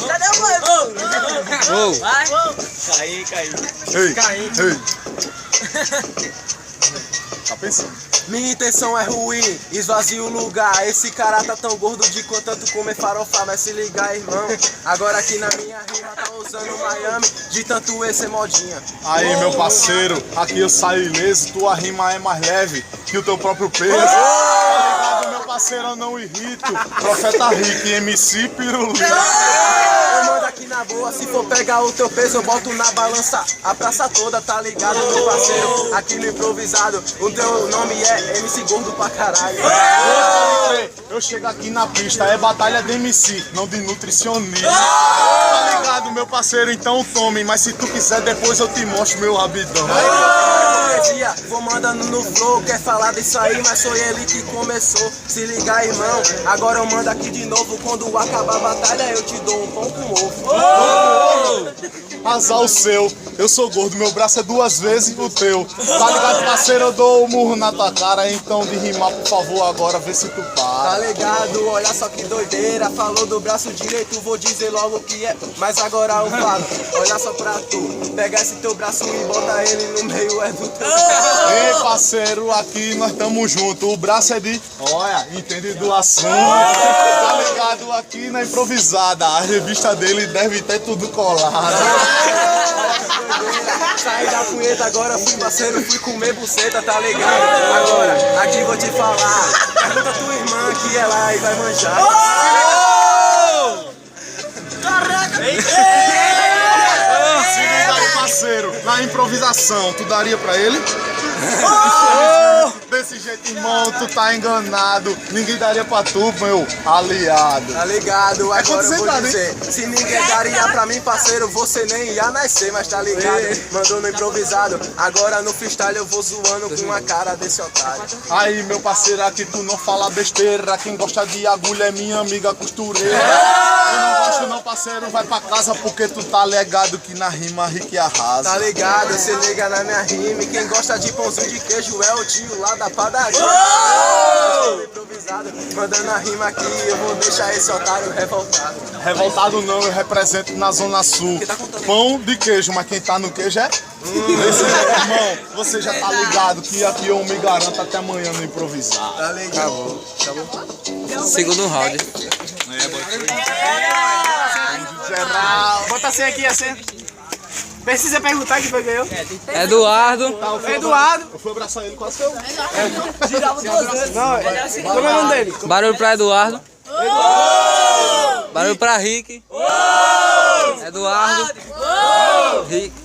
Cadê o boi? Vai. Caiu. Ei. Tá pensando? Minha intenção é ruim, esvazia o lugar. Esse cara tá tão gordo de quanto tanto comer farofa. Mas se ligar, irmão, agora aqui na minha rima tá usando Miami, de tanto esse modinha. Aí, meu parceiro, aqui eu saio ileso. Tua rima é mais leve que o teu próprio peso. Tá ligado, meu parceiro, eu não irrito. Profeta Rick, MC Pirulito. Eu mando aqui na boa, se for pegar o teu peso eu boto na balança a praça toda, tá ligado, meu parceiro? Aqui no improvisado, o teu nome é MC Gordo pra caralho. Eu chego aqui na pista, é batalha de MC, não de nutricionista. Tá ligado, meu parceiro? Então tome, mas se tu quiser depois eu te mostro meu abdômen. Vou mandando no flow, quer falar disso aí, mas foi ele que começou. Se ligar, irmão, agora eu mando aqui de novo. Quando acabar a batalha eu te dou um pão com ovo. Azar o seu, eu sou gordo, meu braço é 2 vezes o teu. Tá ligado, parceiro? Eu dou um murro na tua cara, então de rimar, por favor, agora vê se tu Tá para. ligado, olha só que doideira. Falou do braço direito, vou dizer logo que é. Mas agora eu falo, olha só pra tu. Pega esse teu braço e bota ele no meio, é do teu. Ei, parceiro, aqui nós tamo junto. O braço é de... Olha, entende do assunto. Tá ligado, aqui na improvisada. A revista dele deve ter tudo colado. Saí da punheta, agora fui parceiro, fui comer buceta, tá ligado? Agora, aqui vou te falar. Pergunta tua irmã que ela aí vai manjar. Caraca! Se liga aí, parceiro, na improvisação, tu daria pra ele? Desse jeito, irmão, tu tá enganado. Ninguém daria pra tu, meu aliado. Tá ligado? Agora eu vou concentrado, dizer. Se ninguém daria pra mim, parceiro, você nem ia nascer, mas tá ligado? Mandou no improvisado. Agora no freestyle eu vou zoando com a cara desse otário. Aí, meu parceiro, aqui tu não fala besteira. Quem gosta de agulha é minha amiga costureira. Eu não gosto não, parceiro, vai pra casa porque tu tá ligado que na rima Rick arrasa. Tá ligado? Se liga na minha rima. E quem gosta de pãozinho de queijo é o tio lá da padaria. Improvisado, mandando a rima aqui, eu vou deixar esse otário revoltado. Revoltado não, eu represento na Zona Sul. Pão de queijo, mas quem tá no queijo é... Esse irmão, você já tá ligado que aqui eu me garanto até amanhã no improvisado. Tá ligado? Segundo round. Geral. Bota assim aqui, assim. Precisa perguntar quem foi que ganhou? Eduardo. Eduardo. Eu fui abraçar ele, quase que eu... Girava 2 vezes. Não, como é o nome dele? Barulho pra Eduardo. Barulho pra Rick. Eduardo. Rick.